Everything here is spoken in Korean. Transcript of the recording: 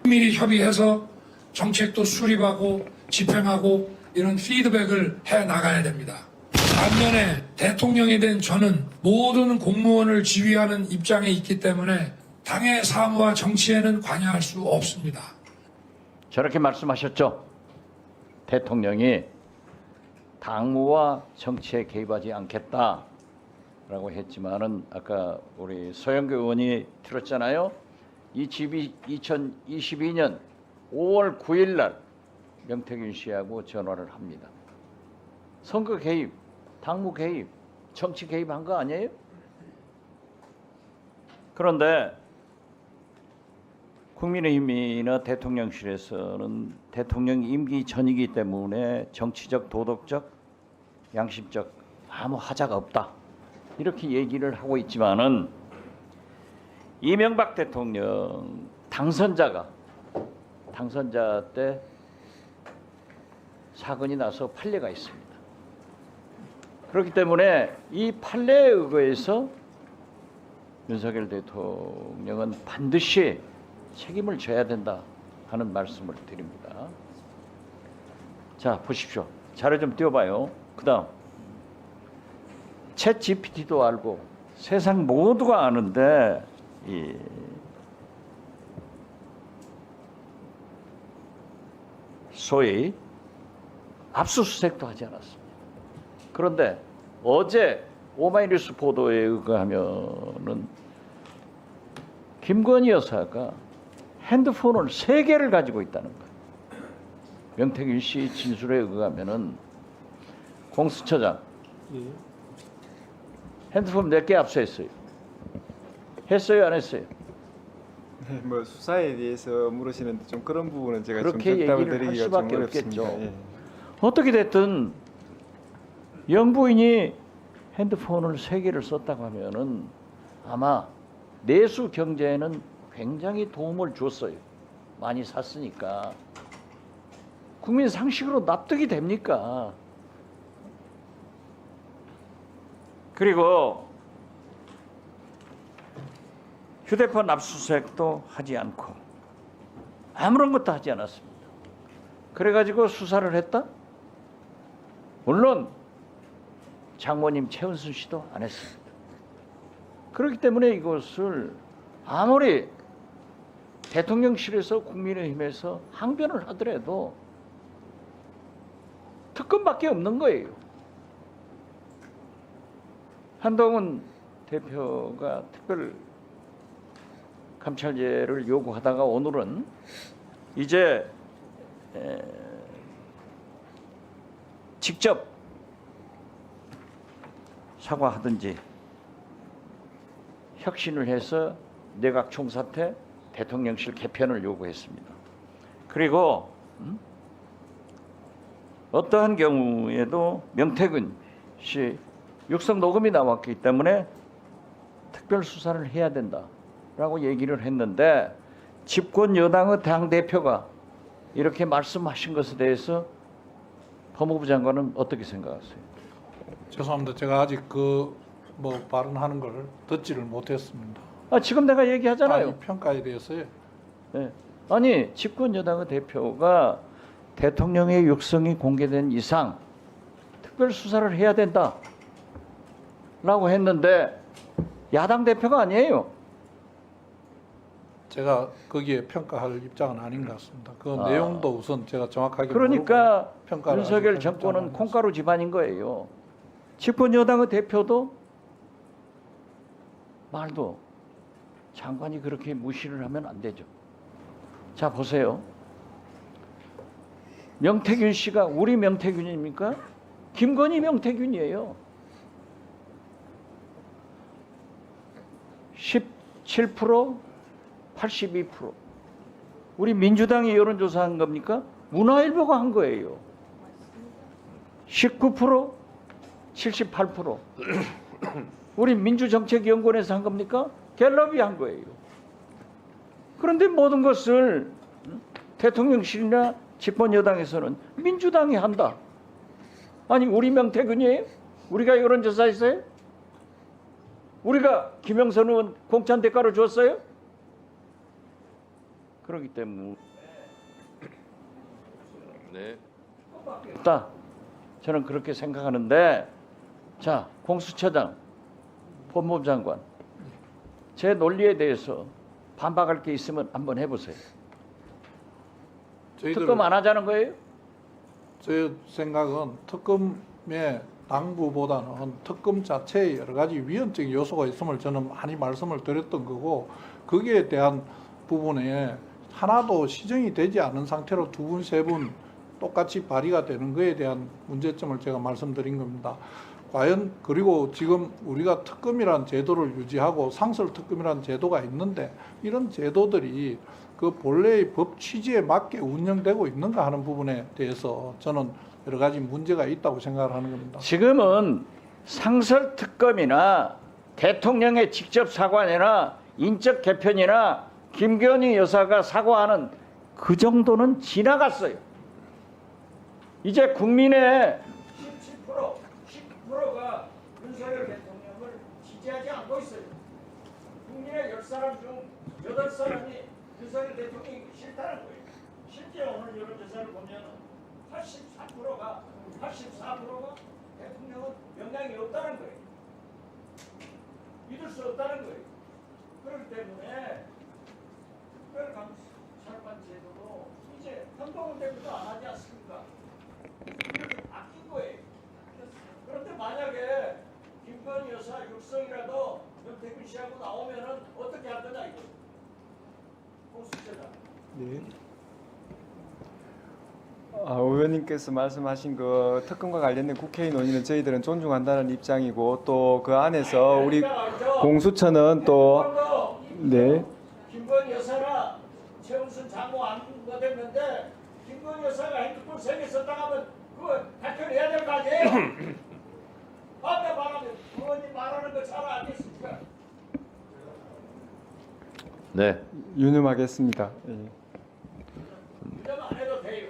미리 협의해서 정책도 수립하고 집행하고 이런 피드백을 해 나가야 됩니다. 반면에 대통령이 된 저는 모든 공무원을 지휘하는 입장에 있기 때문에 당의 사무와 정치에는 관여할 수 없습니다. 저렇게 말씀하셨죠. 대통령이 당무와 정치에 개입하지 않겠다라고 했지만은 아까 우리 서영교 의원이 들었잖아요. 이 집이 2022년 5월 9일 날 명태균 씨하고 전화를 합니다. 선거 개입, 당무 개입, 정치 개입한 거 아니에요? 그런데 국민의힘이나 대통령실에서는 대통령 임기 전이기 때문에 정치적, 도덕적, 양심적 아무 하자가 없다. 이렇게 얘기를 하고 있지만은 이명박 대통령 당선자 때 사건이 나서 판례가 있습니다. 그렇기 때문에 이 판례에 의거해서 윤석열 대통령은 반드시 책임을 져야 된다 하는 말씀을 드립니다. 자, 보십시오. 자료 좀 띄워봐요. 그 다음 챗 GPT도 알고 세상 모두가 아는데 이 소위 압수수색도 하지 않았습니다. 그런데 어제 오마이뉴스 보도에 의거하면은 김건희 여사가 핸드폰을 3개를 가지고 있다는 거예요. 명태균 씨 진술에 의하면은 공수처장 핸드폰 몇 개 압수했어요. 했어요, 안 했어요? 네, 뭐 수사에 대해서 물으시는데 좀 그런 부분은 제가 좀 그렇게 답답을 얘기를 할 드리기가 수밖에 좀 어렵습니다. 없겠죠. 예. 어떻게 됐든 영부인이 핸드폰을 3개를 썼다고 하면은 아마 내수 경제에는 굉장히 도움을 줬어요. 많이 샀으니까. 국민 상식으로 납득이 됩니까? 그리고 휴대폰 압수수색도 하지 않고 아무런 것도 하지 않았습니다. 그래가지고 수사를 했다? 물론 장모님 최은순 씨도 안 했습니다. 그렇기 때문에 이것을 아무리 대통령실에서 국민의힘에서 항변을 하더라도 특검밖에 없는 거예요. 한동훈 대표가 특별 감찰제를 요구하다가 오늘은 이제 직접 사과하든지 혁신을 해서 내각 총사퇴, 대통령실 개편을 요구했습니다. 그리고 어떠한 경우에도 명태균 씨 육성 녹음이 나왔기 때문에 특별 수사를 해야 된다라고 얘기를 했는데 집권 여당의 당 대표가 이렇게 말씀하신 것에 대해서 법무부 장관은 어떻게 생각하세요? 죄송합니다. 제가 아직 뭐 발언하는 걸 듣지를 못했습니다. 지금 내가 얘기하잖아요. 이 평가에 대해서요. 네. 아니 집권 여당의 대표가 대통령의 육성이 공개된 이상 특별 수사를 해야 된다라고 했는데 야당 대표가 아니에요. 제가 거기에 평가할 입장은 아닌 것 같습니다. 그 내용도 우선 제가 정확하게 그러니까 모르고 평가를 윤석열 아직 정권은 입장은 콩가루 집안인 거예요. 집권 여당의 대표도 말도 장관이 그렇게 무시를 하면 안 되죠. 자 보세요. 명태균 씨가 우리 명태균입니까? 김건희 명태균이에요. 17%, 82%. 우리 민주당이 여론조사한 겁니까? 문화일보가 한 거예요. 19%, 78%. 우리 민주정책연구원에서 한 겁니까? 갤럽이 한 거예요. 그런데 모든 것을 대통령실이나 집권 여당에서는 민주당이 한다. 아니 우리 명태균이에요? 우리가 여론조사했어요? 우리가 김영선 의원 공천 대가로 줬어요? 그렇기 때문에 네. 없다. 저는 그렇게 생각하는데, 자, 공수처장, 법무부 장관, 제 논리에 대해서 반박할 게 있으면 한번 해보세요. 특검 안 하자는 거예요? 제 생각은 특검의 당부보다는 특검 자체에 여러 가지 위헌적인 요소가 있음을 저는 많이 말씀을 드렸던 거고, 거기에 대한 부분에 하나도 시정이 되지 않은 상태로 두 분, 세 분 똑같이 발의가 되는 거에 대한 문제점을 제가 말씀드린 겁니다. 과연 그리고 지금 우리가 특검이란 제도를 유지하고 상설 특검이란 제도가 있는데 이런 제도들이 그 본래의 법 취지에 맞게 운영되고 있는가 하는 부분에 대해서 저는 여러 가지 문제가 있다고 생각을 하는 겁니다. 지금은 상설 특검이나 대통령의 직접 사과나 인적 개편이나 김건희 여사가 사과하는 그 정도는 지나갔어요. 이제 국민의 10%가 윤석열 대통령을 지지하지 않고 있어요. 국민의 10사람 중 8사람이 윤석열 대통령이 싫다는 거예요. 실제 오늘 여론조사를 보면 84%가 대통령은 영향이 없다는 거예요. 믿을 수 없다는 거예요. 그렇기 때문에 특별감찰관 제도도 이제 한동훈 대표도 안 하지 않습니까? 이렇게 바뀐 거예요. 그런데 만약에 김건희 여사 육성이라도 명태균 씨하고 나오면은 어떻게 할 거냐 이거. 공수처장. 네. 의원님께서 말씀하신 그 특검과 관련된 국회의 논의는 저희들은 존중한다는 입장이고 또 그 안에서 우리 공수처는 또 네. 김건희 여사나 최은순 장모 안 됐는데 김건희 여사가 핸드폰 3개 썼다 하면 그거 밝혀내야 될 거 아니에요? 반대 말하면 의원님 말하는 거 잘 알겠습니까? 네. 유념하겠습니다. 예. 이러면 안 해도 돼요.